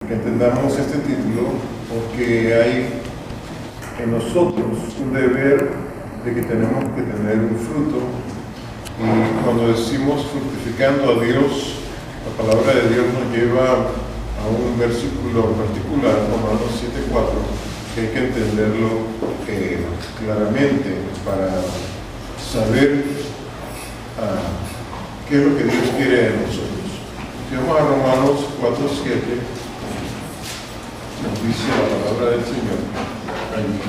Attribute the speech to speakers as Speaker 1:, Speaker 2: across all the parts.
Speaker 1: que entendamos este título, porque hay en nosotros un deber de que tenemos que tener un fruto. Y cuando decimos fructificando a Dios, la palabra de Dios nos lleva a un versículo particular, Romanos 7:4, que hay que entenderlo claramente para saber qué es lo que Dios quiere de nosotros. Si vamos a Romanos 4:7, nos dice la palabra del Señor allí.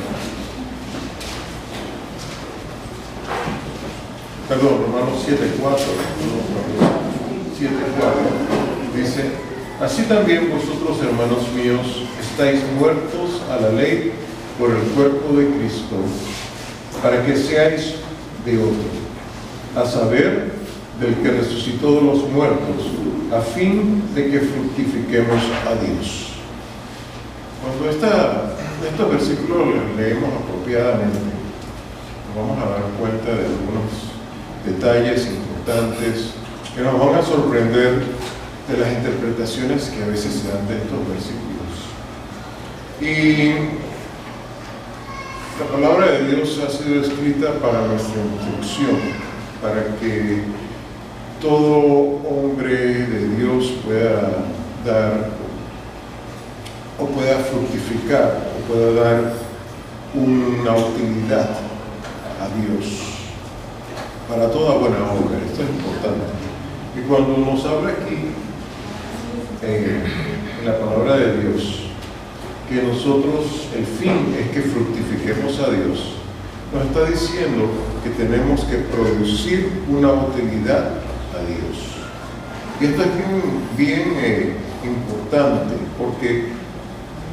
Speaker 1: Perdón, Romanos 7:4, dice: así también vosotros, hermanos míos, estáis muertos a la ley por el cuerpo de Cristo, para que seáis de otro, a saber, del que resucitó de los muertos, a fin de que fructifiquemos a Dios. Cuando estos versículos los leemos apropiadamente, nos vamos a dar cuenta de algunos detalles importantes que nos van a sorprender de las interpretaciones que a veces se dan de estos versículos. Y la palabra de Dios ha sido escrita para nuestra instrucción, para que todo hombre de Dios pueda dar o pueda fructificar o pueda dar una utilidad a Dios para toda buena obra. Esto es importante. Y cuando nos habla aquí en la palabra de Dios que nosotros, el fin es que fructifiquemos a Dios, nos está diciendo que tenemos que producir una utilidad a Dios. Y esto es bien importante, porque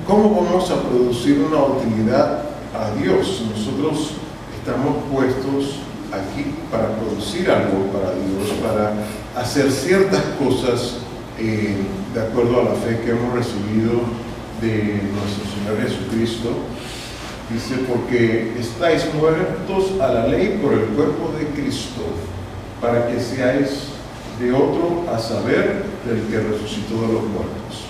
Speaker 1: ¿cómo vamos a producir una utilidad a Dios? Nosotros estamos puestos aquí para producir algo para Dios, para hacer ciertas cosas de acuerdo a la fe que hemos recibido de nuestro Señor Jesucristo. Dice: porque estáis muertos a la ley por el cuerpo de Cristo, para que seáis de otro, a saber, del que resucitó de los muertos.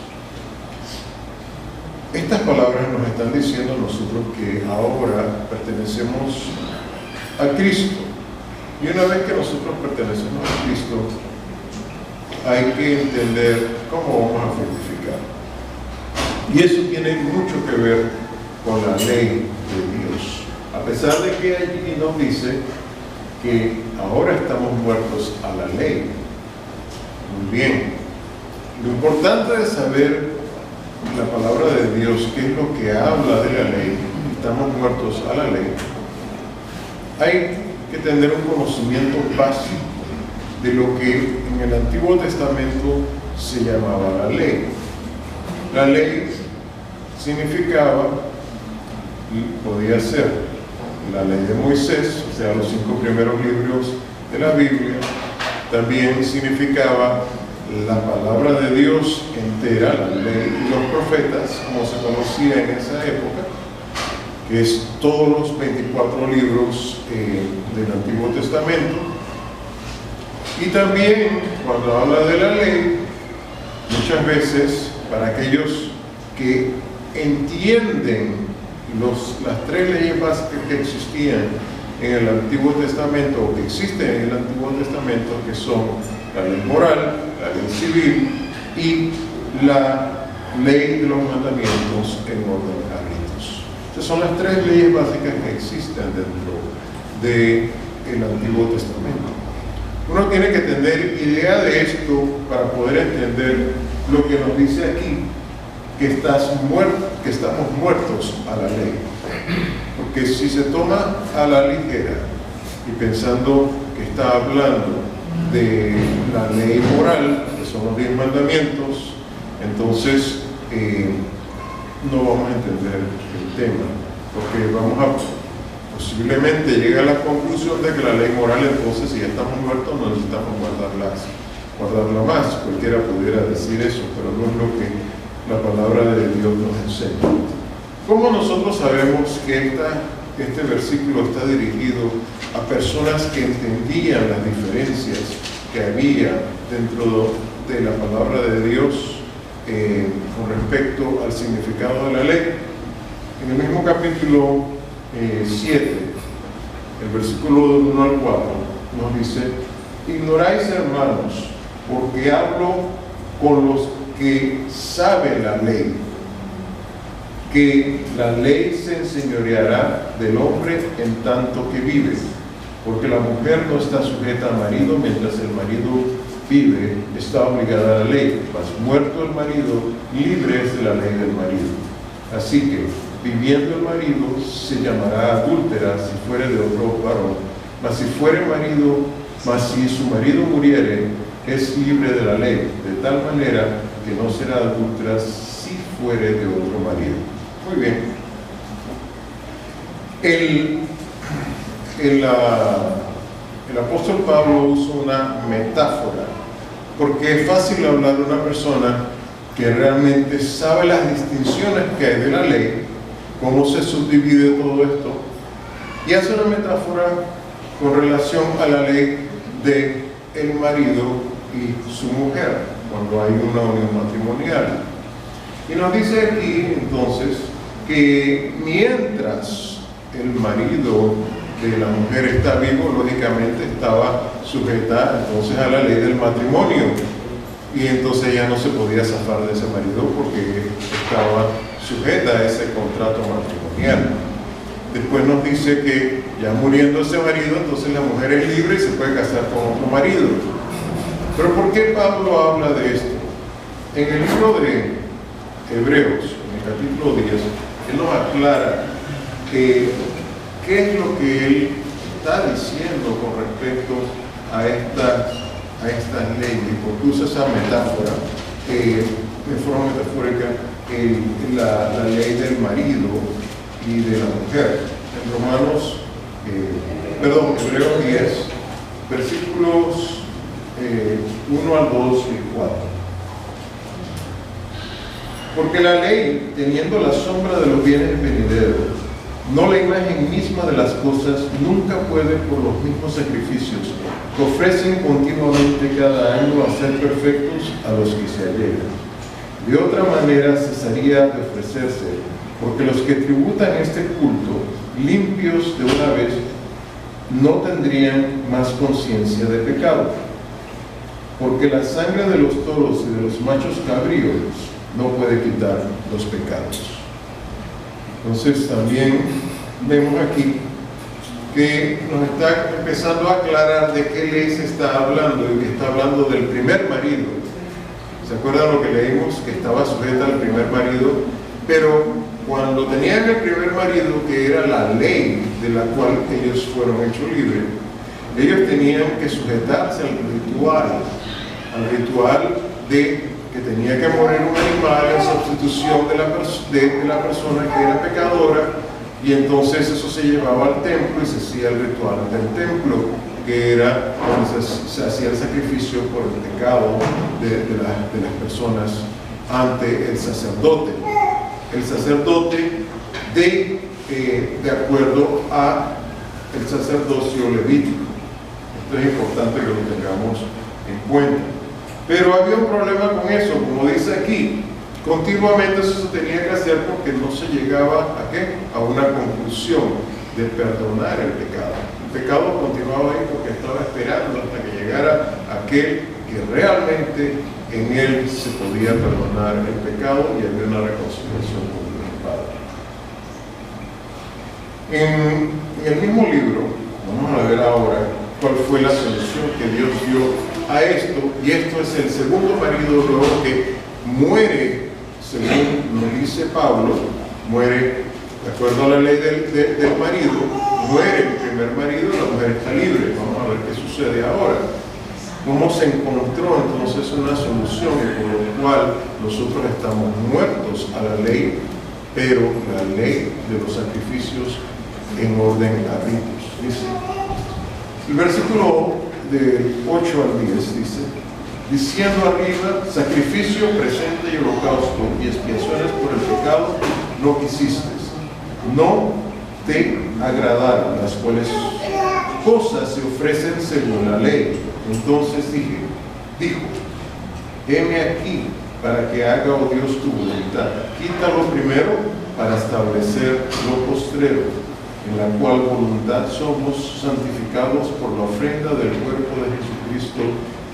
Speaker 1: Estas palabras nos están diciendo a nosotros que ahora pertenecemos a Cristo. Y una vez que nosotros pertenecemos a Cristo, hay que entender cómo vamos a fructificar. Y eso tiene mucho que ver con la ley de Dios. A pesar de que allí nos dice que ahora estamos muertos a la ley. Muy bien. Lo importante es saber la palabra de Dios, qué es lo que habla de la ley. Estamos muertos a la ley. Hay que tener un conocimiento básico de lo que en el Antiguo Testamento se llamaba la ley. La ley significaba, podía ser la ley de Moisés, o sea, los 5 primeros libros de la Biblia. También significaba la palabra de Dios entera, la ley y los profetas, como se conocía en esa época, que es todos los 24 libros del Antiguo Testamento. Y también, cuando habla de la ley, muchas veces, para aquellos que entienden las 3 leyes básicas que existían en el Antiguo Testamento, o que existen en el Antiguo Testamento, que son la ley moral, la ley civil y la ley de los mandamientos en orden a ritos. Estas son las 3 leyes básicas que existen dentro del Antiguo Testamento. Uno tiene que tener idea de esto para poder entender lo que nos dice aquí, que estamos muertos a la ley. Porque si se toma a la ligera y pensando que está hablando de la ley moral, que son los 10 mandamientos, entonces no vamos a entender el tema, porque vamos a posiblemente llegar a la conclusión de que la ley moral, entonces, si ya estamos muertos, no necesitamos guardarla más. Cualquiera pudiera decir eso, pero no es lo que la palabra de Dios nos enseña. ¿Cómo nosotros sabemos que este versículo está dirigido a personas que entendían las diferencias que había dentro de la palabra de Dios con respecto al significado de la ley. En el mismo capítulo 7, el versículo del 1 al 4, nos dice: ignoráis, hermanos, porque hablo con los que saben la ley, que la ley se enseñoreará del hombre en tanto que vive, porque la mujer no está sujeta al marido mientras el marido vive, está obligada a la ley, mas muerto el marido, libre es de la ley del marido. Así que, viviendo el marido, se llamará adúltera si fuere de otro varón, mas si su marido muriere, es libre de la ley, de tal manera que no será adúltera si fuere de otro marido. Muy bien. El apóstol Pablo usa una metáfora, porque es fácil hablar de una persona que realmente sabe las distinciones que hay de la ley, cómo se subdivide todo esto, y hace una metáfora con relación a la ley de el marido y su mujer, cuando hay una unión matrimonial. Y nos dice aquí, entonces, que mientras el marido de la mujer está vivo, lógicamente estaba sujeta entonces a la ley del matrimonio, y entonces ya no se podía zafar de ese marido porque estaba sujeta a ese contrato matrimonial. Después nos dice que ya muriendo ese marido, entonces la mujer es libre y se puede casar con otro marido. Pero ¿por qué Pablo habla de esto? En el libro de Hebreos, en el capítulo 10, él nos aclara qué es lo que él está diciendo con respecto a estas leyes, porque usa esa metáfora, de forma metafórica, la ley del marido y de la mujer. En Hebreos 10, versículos 1 al 2 y 4. Porque la ley, teniendo la sombra de los bienes venideros, no la imagen misma de las cosas, nunca puede, por los mismos sacrificios que ofrecen continuamente cada año, hacer perfectos a los que se allegan. De otra manera cesaría de ofrecerse, porque los que tributan este culto, limpios de una vez, no tendrían más conciencia de pecado. Porque la sangre de los toros y de los machos cabríos no puede quitar los pecados. Entonces también vemos aquí que nos está empezando a aclarar de qué ley se está hablando, y que está hablando del primer marido. ¿Se acuerdan lo que leímos? Que estaba sujeta al primer marido, pero cuando tenían el primer marido, que era la ley de la cual ellos fueron hechos libres, ellos tenían que sujetarse al ritual de que tenía que morir un animal en sustitución de la persona que era pecadora, y entonces eso se llevaba al templo y se hacía el ritual del templo, que era donde se hacía el sacrificio por el pecado de las personas ante el sacerdote. El sacerdote de acuerdo a el sacerdocio levítico. Esto es importante que lo tengamos en cuenta. Pero había un problema con eso, como dice aquí. Continuamente eso se tenía que hacer porque no se llegaba ¿a qué? A una conclusión de perdonar el pecado. El pecado continuaba ahí porque estaba esperando hasta que llegara aquel que realmente en él se podía perdonar el pecado y había una reconciliación con el Padre. En el mismo libro, vamos a ver ahora cuál fue la solución que Dios dio a esto, y esto es el segundo marido luego que muere, según nos dice Pablo, muere de acuerdo a la ley del marido, muere el primer marido, la mujer está libre. Vamos a ver qué sucede ahora. ¿Cómo se encontró entonces una solución por la cual nosotros estamos muertos a la ley, pero la ley de los sacrificios en orden a ritos? Dice, el versículo de 8 al 10 dice: diciendo arriba, sacrificio presente y holocausto y expiaciones por el pecado no quisiste, no te agradaron, las cuales cosas se ofrecen según la ley. Entonces dijo, heme aquí, para que haga, oh Dios, tu voluntad. Quita lo primero para establecer lo postrero, en la cual voluntad somos santificados por la ofrenda del cuerpo de Jesucristo,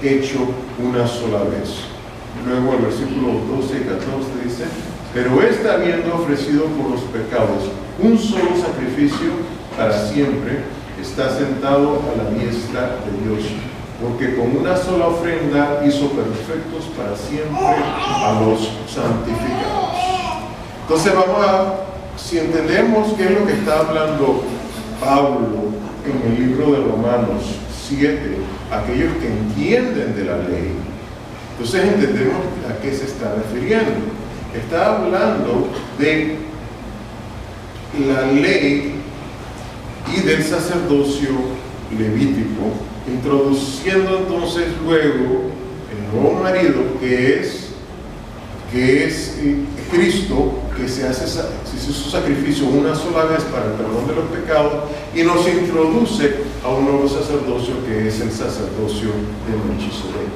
Speaker 1: hecho una sola vez. Luego el versículo 12 y 14 dice: pero éste, habiendo ofrecido por los pecados un solo sacrificio para siempre, está sentado a la diestra de Dios, porque con una sola ofrenda hizo perfectos para siempre a los santificados. Entonces si entendemos qué es lo que está hablando Pablo en el libro de Romanos 7, aquellos que entienden de la ley, entonces entendemos a qué se está refiriendo. Está hablando de la ley y del sacerdocio levítico, introduciendo entonces luego el nuevo marido que es Cristo, que se hace su sacrificio una sola vez para el perdón de los pecados, y nos introduce a un nuevo sacerdocio que es el sacerdocio de Melquisedec.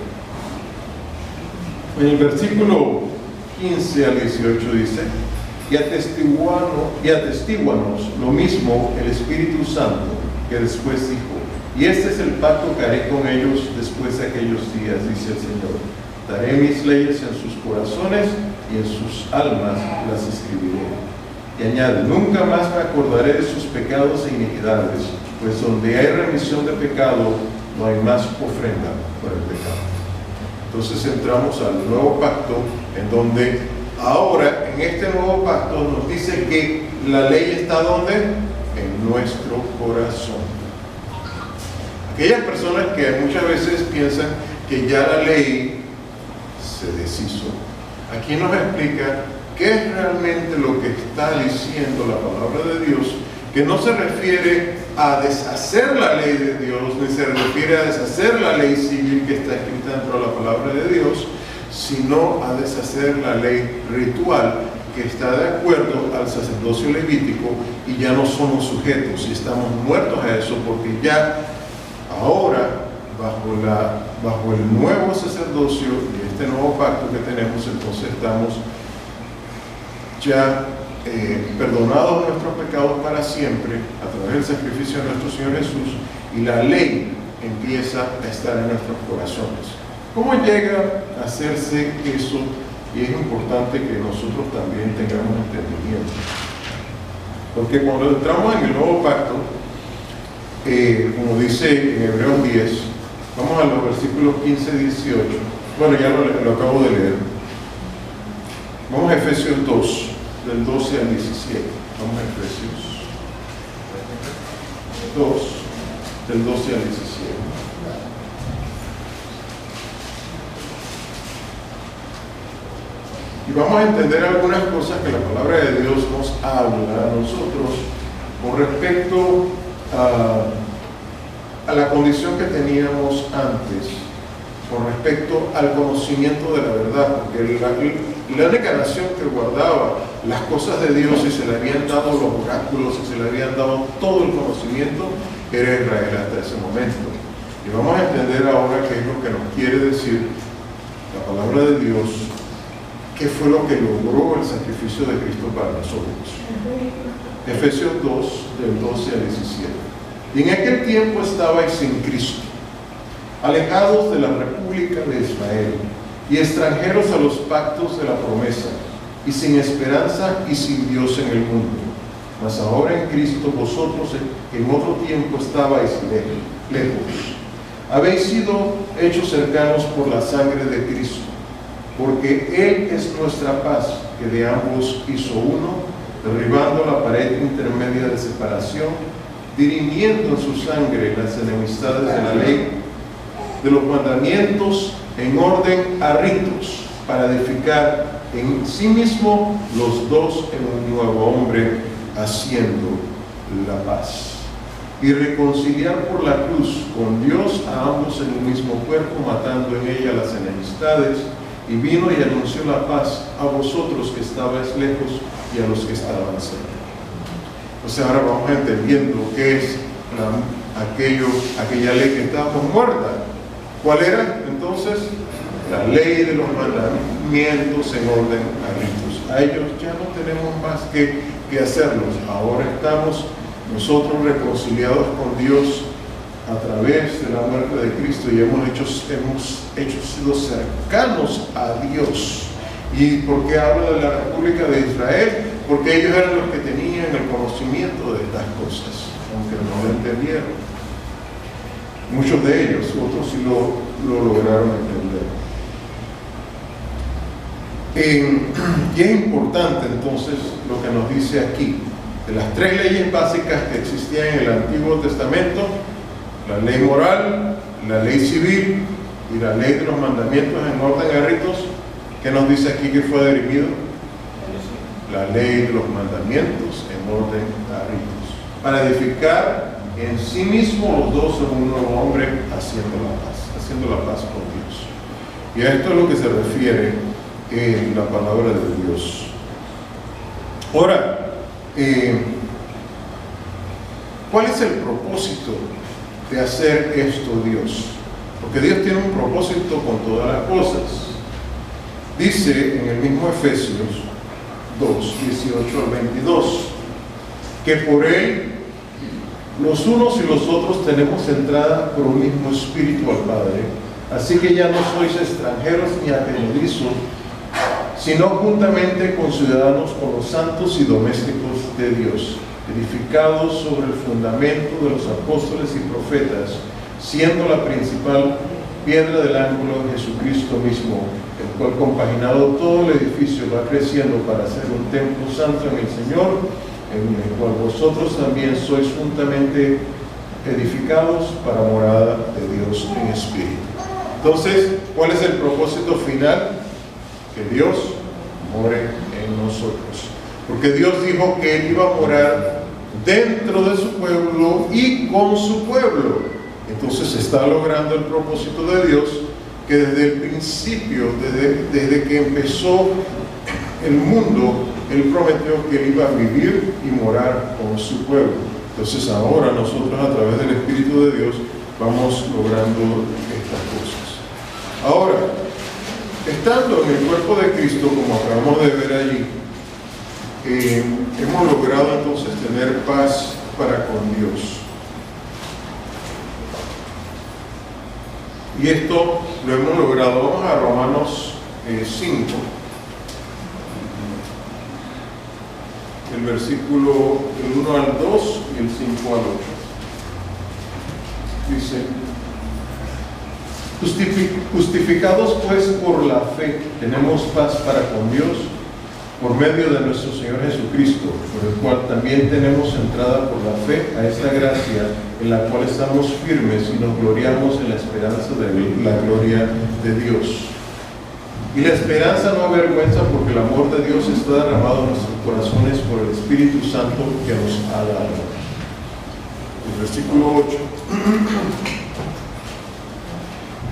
Speaker 1: En el versículo 15 al 18 dice: y atestíguanos lo mismo el Espíritu Santo, que después dijo: y este es el pacto que haré con ellos después de aquellos días, dice el Señor. Daré mis leyes en sus corazones y en sus almas las escribiré. Y añade: nunca más me acordaré de sus pecados e iniquidades, pues donde hay remisión de pecado no hay más ofrenda por el pecado. Entonces entramos al nuevo pacto, en donde ahora en este nuevo pacto nos dice que la ley está ¿dónde? En nuestro corazón. Aquellas personas que muchas veces piensan que ya la ley se deshizo, aquí nos explica qué es realmente lo que está diciendo la palabra de Dios, que no se refiere a deshacer la ley de Dios, ni se refiere a deshacer la ley civil que está escrita dentro de la palabra de Dios, sino a deshacer la ley ritual que está de acuerdo al sacerdocio levítico, y ya no somos sujetos y estamos muertos a eso, porque ya ahora bajo el nuevo sacerdocio y este nuevo pacto que tenemos, entonces estamos ya perdonados nuestros pecados para siempre a través del sacrificio de nuestro Señor Jesús, y la ley empieza a estar en nuestros corazones. ¿Cómo llega a hacerse eso? Y es importante que nosotros también tengamos entendimiento, porque cuando entramos en el nuevo pacto, como dice en Hebreos 10, vamos a los versículos 15 y 18. Bueno, ya lo acabo de leer. Vamos a Efesios 2, del 12 al 17. Vamos a Efesios 2, del 12 al 17. Y vamos a entender algunas cosas que la palabra de Dios nos habla a nosotros con respecto a la condición que teníamos antes, con respecto al conocimiento de la verdad, porque la única nación que guardaba las cosas de Dios y se le habían dado los oráculos y se le habían dado todo el conocimiento era Israel hasta ese momento. Y vamos a entender ahora qué es lo que nos quiere decir la palabra de Dios, qué fue lo que logró el sacrificio de Cristo para nosotros. Efesios 2, del 12 al 17. Y en aquel tiempo estabais sin Cristo, alejados de la república de Israel y extranjeros a los pactos de la promesa, y sin esperanza y sin Dios en el mundo. Mas ahora en Cristo vosotros, que en otro tiempo estabais lejos, habéis sido hechos cercanos por la sangre de Cristo, porque Él es nuestra paz, que de ambos hizo uno, derribando la pared intermedia de separación, dirimiendo en su sangre las enemistades de la ley, de los mandamientos, en orden a ritos, para edificar en sí mismo los dos en un nuevo hombre, haciendo la paz, y reconciliar por la cruz con Dios a ambos en un mismo cuerpo, matando en ella las enemistades, y vino y anunció la paz a vosotros que estabais lejos y a los que estaban cerca. Entonces ahora vamos entendiendo qué es aquella ley que estaba muerta. ¿Cuál era entonces? la ley de los mandamientos en orden a ritos. A ellos ya no tenemos más que hacerlos. Ahora estamos nosotros reconciliados con Dios a través de la muerte de Cristo y hemos sido cercanos a Dios. ¿Y por qué hablo de la República de Israel? Porque ellos eran los que tenían el conocimiento de estas cosas, aunque no lo entendieron. Muchos de ellos, otros sí lo lograron entender. Y es importante entonces lo que nos dice aquí. De las tres leyes básicas que existían en el Antiguo Testamento, la ley moral, la ley civil y la ley de los mandamientos en orden a ritos, ¿qué nos dice aquí que fue dirimido? La ley de los mandamientos en orden a ritos. Para edificar en sí mismo los dos son un nuevo hombre haciendo la paz con Dios. Y a esto es lo que se refiere en la palabra de Dios. Ahora, ¿cuál es el propósito de hacer esto Dios? Porque Dios tiene un propósito con todas las cosas. Dice en el mismo Efesios 2, 18 al 22, que por Él los unos y los otros tenemos entrada por un mismo espíritu al Padre. Así que ya no sois extranjeros ni advenedizos, sino juntamente conciudadanos con los santos y domésticos de Dios, edificados sobre el fundamento de los apóstoles y profetas, siendo la principal piedra del ángulo de Jesucristo mismo, el cual compaginado todo el edificio va creciendo para ser un templo santo en el Señor, en el cual vosotros también sois juntamente edificados para morada de Dios en espíritu. Entonces, ¿cuál es el propósito final? Que Dios more en nosotros. Porque Dios dijo que Él iba a morar dentro de su pueblo y con su pueblo. Entonces se está logrando el propósito de Dios, que desde el principio, desde que empezó el mundo, Él prometió que Él iba a vivir y morar con su pueblo. Entonces ahora nosotros, a través del Espíritu de Dios, vamos logrando estas cosas. Ahora, estando en el cuerpo de Cristo, como acabamos de ver allí, hemos logrado entonces tener paz para con Dios. Y esto lo hemos logrado. Vamos a Romanos 5, el versículo del 1 al 2 y el 5 al 8. Dice: justificados pues por la fe, tenemos paz para con Dios, por medio de nuestro Señor Jesucristo, por el cual también tenemos entrada por la fe a esta gracia, en la cual estamos firmes y nos gloriamos en la esperanza de la gloria de Dios. Y la esperanza no avergüenza, porque el amor de Dios está derramado en nuestros corazones por el Espíritu Santo que nos ha dado. El versículo 8.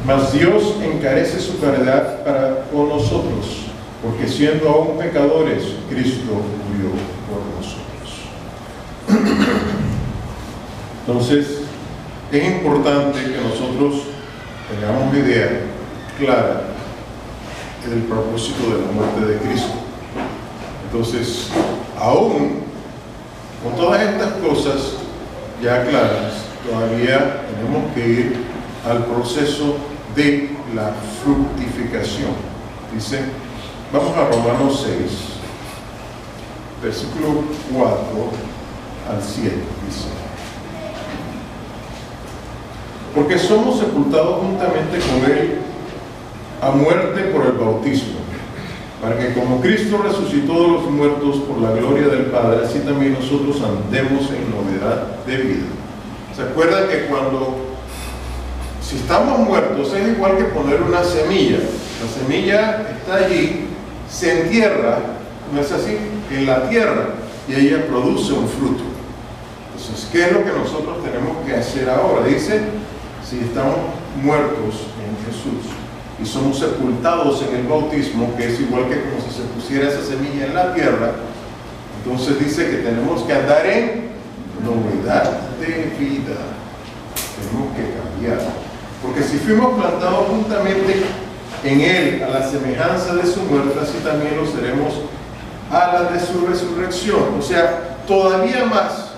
Speaker 1: Mas Dios encarece su caridad para con nosotros, porque siendo aún pecadores, Cristo murió por nosotros. Entonces, es importante que nosotros tengamos una idea clara del propósito de la muerte de Cristo. Entonces, aún con todas estas cosas ya claras, todavía tenemos que ir al proceso de la fructificación. Dice, vamos a Romanos 6, versículo 4 al 7, dice: porque somos sepultados juntamente con Él a muerte por el bautismo, para que como Cristo resucitó de los muertos por la gloria del Padre, así también nosotros andemos en novedad de vida. ¿Se acuerdan que si estamos muertos es igual que poner una semilla? La semilla está allí, se entierra, ¿no es así?, en la tierra, y ella produce un fruto. Entonces, ¿qué es lo que nosotros tenemos que hacer ahora? Dice, si estamos muertos en Jesús y somos sepultados en el bautismo, que es igual que como si se pusiera esa semilla en la tierra, entonces dice que tenemos que andar en novedad de vida. Tenemos que cambiar. Porque si fuimos plantados juntamente en Él a la semejanza de su muerte, así también lo seremos a la de su resurrección. O sea, todavía más,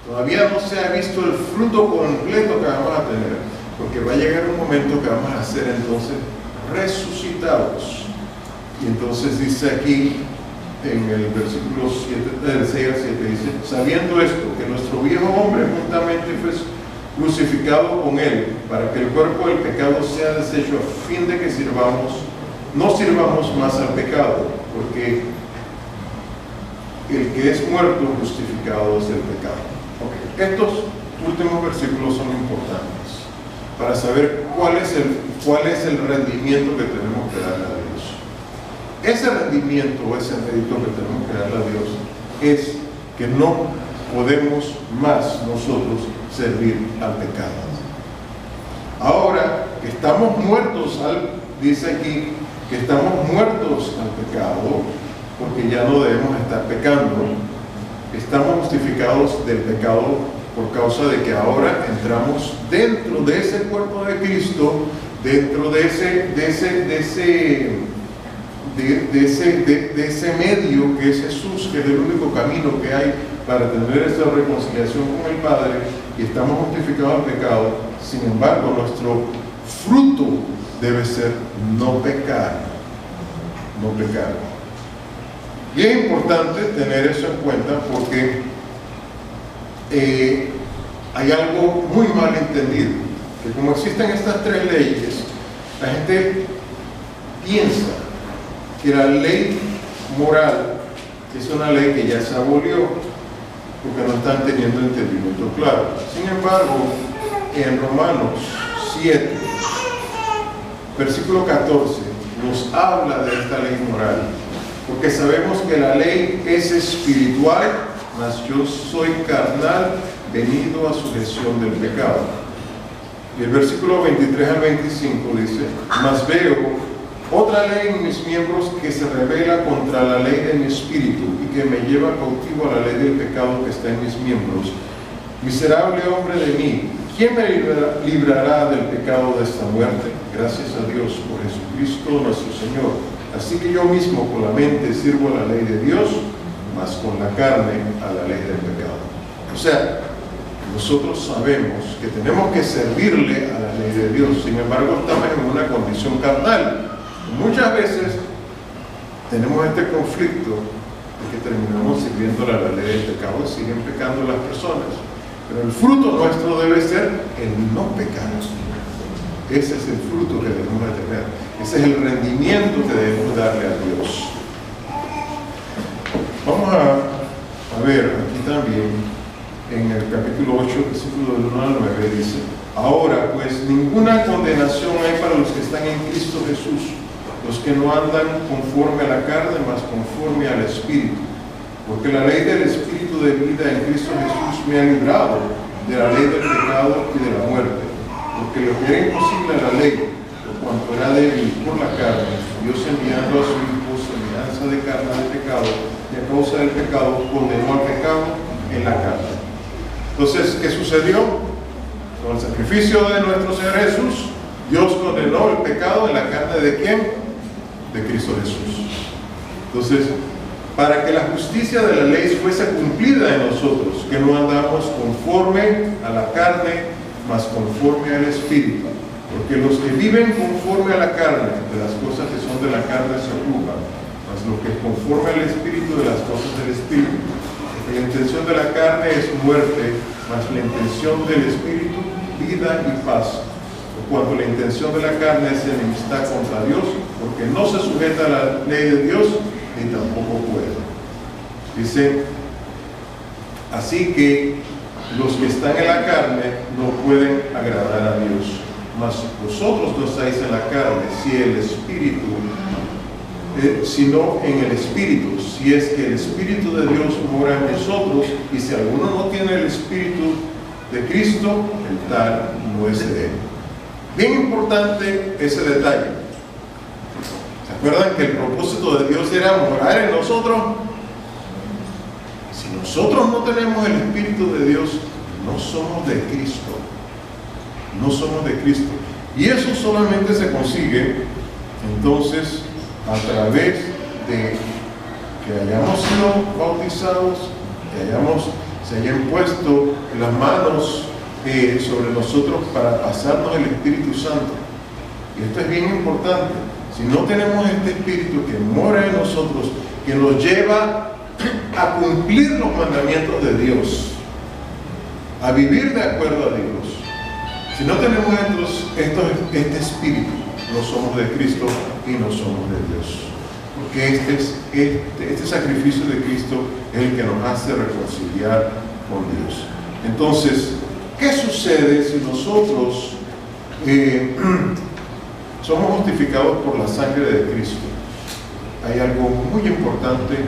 Speaker 1: todavía no se ha visto el fruto completo que vamos a tener, porque va a llegar un momento que vamos a ser entonces resucitados. Y entonces dice aquí en el versículo 6 al 7, dice: sabiendo esto, que nuestro viejo hombre juntamente fue crucificado con él, para que el cuerpo del pecado sea deshecho, a fin de que no sirvamos más al pecado, porque el que es muerto justificado es el pecado. Okay. Estos últimos versículos son importantes para saber cuál es el rendimiento que tenemos que darle a Dios. Ese rendimiento o ese mérito que tenemos que darle a Dios es que no podemos más nosotros servir al pecado. Ahora que estamos muertos dice aquí que estamos muertos al pecado, porque ya no debemos estar pecando. Estamos justificados del pecado por causa de que ahora entramos dentro de ese cuerpo de Cristo, dentro de ese medio que es Jesús, que es el único camino que hay para tener esa reconciliación con el Padre, y estamos justificados al pecado. Sin embargo, nuestro fruto debe ser no pecar, no pecar. Y es importante tener eso en cuenta porque hay algo muy mal entendido, que como existen estas tres leyes, la gente piensa que la ley moral es una ley que ya se abolió, porque no están teniendo entendimiento claro. Sin embargo, en Romanos 7, versículo 14, nos habla de esta ley moral, porque sabemos que la ley es espiritual, mas yo soy carnal, venido a sujeción del pecado. Y el versículo 23 al 25 dice: mas veo otra ley en mis miembros que se rebela contra la ley de mi espíritu y que me lleva cautivo a la ley del pecado que está en mis miembros. Miserable hombre de mí, ¿quién me librará del pecado de esta muerte? Gracias a Dios por Jesucristo nuestro Señor. Así que yo mismo con la mente sirvo a la ley de Dios, mas con la carne a la ley del pecado. O sea, nosotros sabemos que tenemos que servirle a la ley de Dios, sin embargo estamos en una condición carnal. Muchas veces tenemos este conflicto de que terminamos sirviendo a la ley del pecado y siguen pecando las personas. Pero el fruto nuestro debe ser el no pecar. Ese es el fruto que debemos de tener. Ese es el rendimiento que debemos darle a Dios. Vamos a ver aquí también en el capítulo 8, versículo del 1 al 9, dice: ahora pues ninguna condenación hay para los que están en Cristo Jesús, los que no andan conforme a la carne, mas conforme al Espíritu. Porque la ley del Espíritu de vida en Cristo Jesús me ha librado de la ley del pecado y de la muerte. Porque lo que era imposible a la ley, por cuanto era débil por la carne, Dios enviando a su Hijo semejanza de carne al pecado, y a causa del pecado condenó al pecado en la carne. Entonces, ¿qué sucedió? Con el sacrificio de nuestro Señor Jesús, Dios condenó el pecado en la carne ¿de quién? De Cristo Jesús. Entonces, para que la justicia de la ley fuese cumplida en nosotros, que no andamos conforme a la carne, mas conforme al Espíritu. Porque los que viven conforme a la carne, de las cosas que son de la carne se ocupan, mas lo que es conforme al Espíritu, de las cosas del Espíritu. Porque la intención de la carne es muerte, mas la intención del Espíritu, vida y paz. Cuando la intención de la carne es enemistad contra Dios, porque no se sujeta a la ley de Dios, ni tampoco puede. Dice: así que los que están en la carne no pueden agradar a Dios. Mas vosotros no estáis en la carne, si el Espíritu, sino en el Espíritu, si es que el Espíritu de Dios mora en nosotros. Y si alguno no tiene el Espíritu de Cristo, el tal no es de él. Bien importante ese detalle. ¿Se acuerdan que el propósito de Dios era morar en nosotros? Si nosotros no tenemos el Espíritu de Dios, no somos de Cristo. No somos de Cristo. Y eso solamente se consigue Entonces, a través de que hayamos sido bautizados, que se hayan puesto las manos sobre nosotros para pasarnos el Espíritu Santo. Y esto es bien importante. Si no tenemos este Espíritu que mora en nosotros, que nos lleva a cumplir los mandamientos de Dios, a vivir de acuerdo a Dios. Si no tenemos este Espíritu, no somos de Cristo y no somos de Dios. Porque este sacrificio de Cristo es el que nos hace reconciliar con Dios. Entonces, ¿qué sucede si nosotros somos justificados por la sangre de Cristo? Hay algo muy importante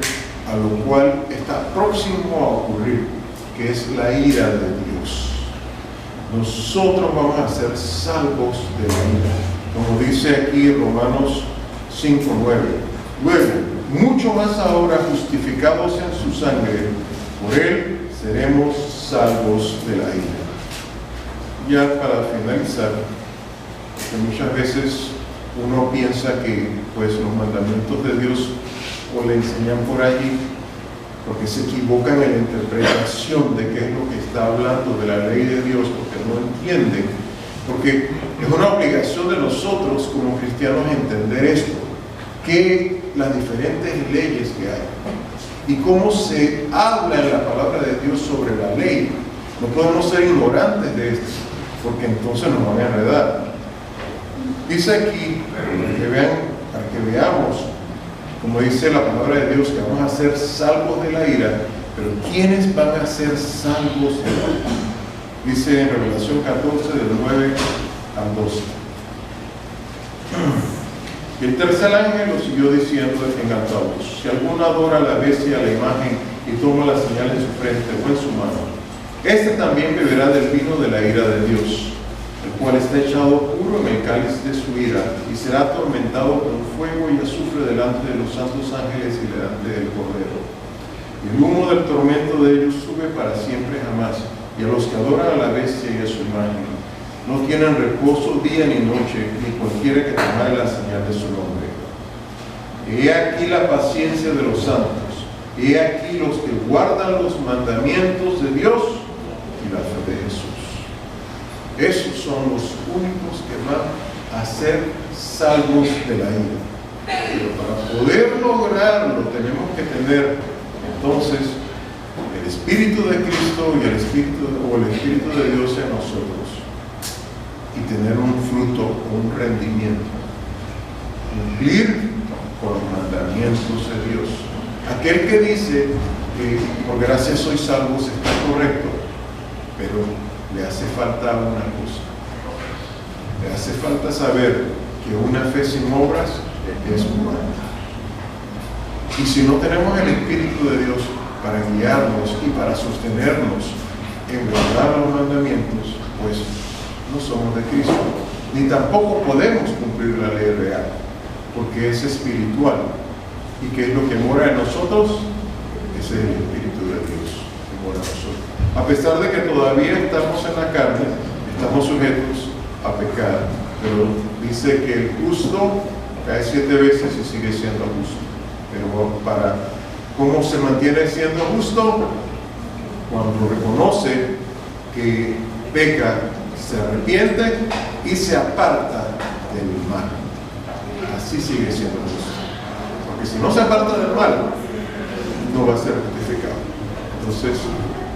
Speaker 1: a lo cual está próximo a ocurrir, que es la ira de Dios. Nosotros vamos a ser salvos de la ira, como dice aquí Romanos 5:9. Luego, mucho más ahora, justificados en su sangre, por él seremos salvos de la ira. Ya para finalizar, que muchas veces uno piensa que pues los mandamientos de Dios o le enseñan por allí, porque se equivocan en la interpretación de qué es lo que está hablando de la ley de Dios, porque no entienden, porque es una obligación de nosotros como cristianos entender esto, que las diferentes leyes que hay y cómo se habla en la palabra de Dios sobre la ley. No podemos ser ignorantes de esto, porque entonces nos van a enredar. Dice aquí, para que veamos, como dice la palabra de Dios, que vamos a ser salvos de la ira, pero ¿quiénes van a ser salvos de la ira? Dice en Revelación 14, del 9 al 12. Y el tercer ángel lo siguió diciendo en alta voz: si alguno adora a la bestia, a la imagen, y toma la señal en su frente o en su mano, este también beberá del vino de la ira de Dios, el cual está echado puro en el cáliz de su ira, y será atormentado con fuego y azufre delante de los santos ángeles y delante del Cordero. Y el humo del tormento de ellos sube para siempre jamás, y a los que adoran a la bestia y a su imagen no tienen reposo día ni noche, ni cualquiera que tomare la señal de su nombre. He aquí la paciencia de los santos, he aquí los que guardan los mandamientos de Dios y la fe de Jesús. Esos son los únicos que van a ser salvos de la ira. Pero para poder lograrlo tenemos que tener entonces el Espíritu de Cristo y el Espíritu de Dios en nosotros, y tener un fruto, un rendimiento, cumplir con los mandamientos de Dios. Aquel que dice que por gracia soy salvo está correcto, pero le hace falta una cosa. Le hace falta saber que una fe sin obras es muerta. Y si no tenemos el Espíritu de Dios para guiarnos y para sostenernos en guardar los mandamientos, pues no somos de Cristo, ni tampoco podemos cumplir la ley real, porque es espiritual. ¿Y qué es lo que mora en nosotros? Ese es el Espíritu de Dios que mora en nosotros. A pesar de que todavía estamos en la carne, estamos sujetos a pecar, pero dice que el justo cae 7 veces y sigue siendo justo. Pero ¿cómo se mantiene siendo justo? Cuando reconoce que peca, se arrepiente y se aparta del mal. Así sigue siendo justo. Porque si no se aparta del mal, no va a ser justificado. Entonces,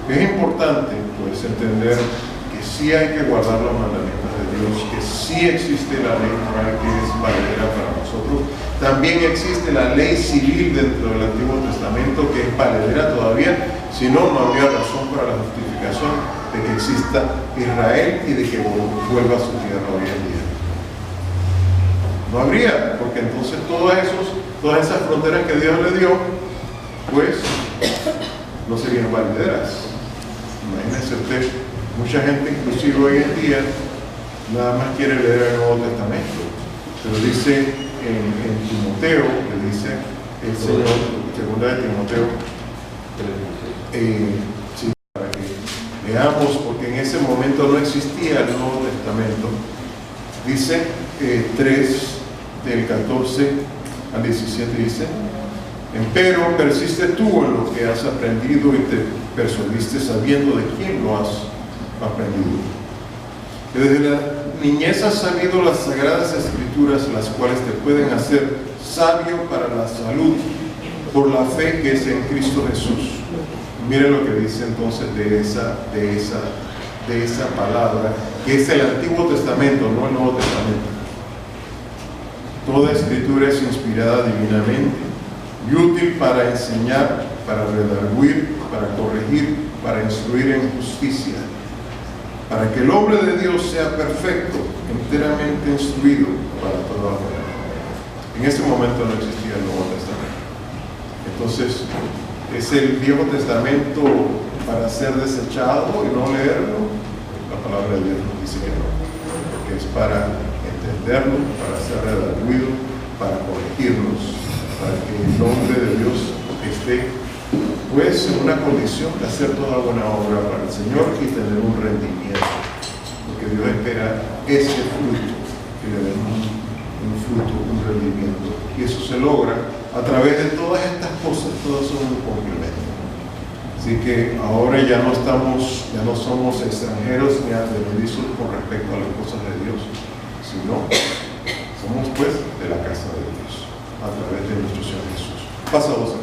Speaker 1: es importante pues entender que sí hay que guardar los mandamientos de Dios, que sí existe la ley moral que es valedera para nosotros. También existe la ley civil dentro del Antiguo Testamento que es valedera todavía. Si no, no habría razón para la justificación de que exista Israel y de que vuelva a su tierra hoy en día. No habría, porque entonces todas esas fronteras que Dios le dio, pues no serían valederas. Imagínense usted, mucha gente inclusive hoy en día nada más quiere leer el Nuevo Testamento, pero dice en Timoteo, que dice el Señor, segunda de Timoteo, sí, para que veamos, porque en ese momento no existía el Nuevo Testamento. Dice 3, del 14 al 17 dice: empero persiste tú en lo que has aprendido y te persuadiste sabiendo de quién lo has aprendido. Que desde la niñez has sabido las sagradas escrituras, las cuales te pueden hacer sabio para la salud por la fe que es en Cristo Jesús. Miren lo que dice entonces de esa palabra, que es el Antiguo Testamento, no el Nuevo Testamento. Toda escritura es inspirada divinamente y útil para enseñar, para redarguir, para corregir, para instruir en justicia, para que el hombre de Dios sea perfecto, enteramente instruido para toda buena obra. En ese momento no existía el Nuevo Testamento. Entonces, ¿es el Viejo Testamento para ser desechado y no leerlo? La palabra de Dios nos dice que no, porque es para entenderlo, para ser redarguido, para corregirnos, para que el nombre de Dios esté pues en una condición de hacer toda buena obra para el Señor y tener un rendimiento, porque Dios espera ese fruto, que le demos un fruto, un rendimiento, y eso se logra a través de todas estas cosas. Todas son un complemento. Así que ahora ya no somos extranjeros ni advenedizos con respecto a las cosas de Dios, sino somos pues de la casa de Dios a través de nuestro Señor Jesús. Pasa 12.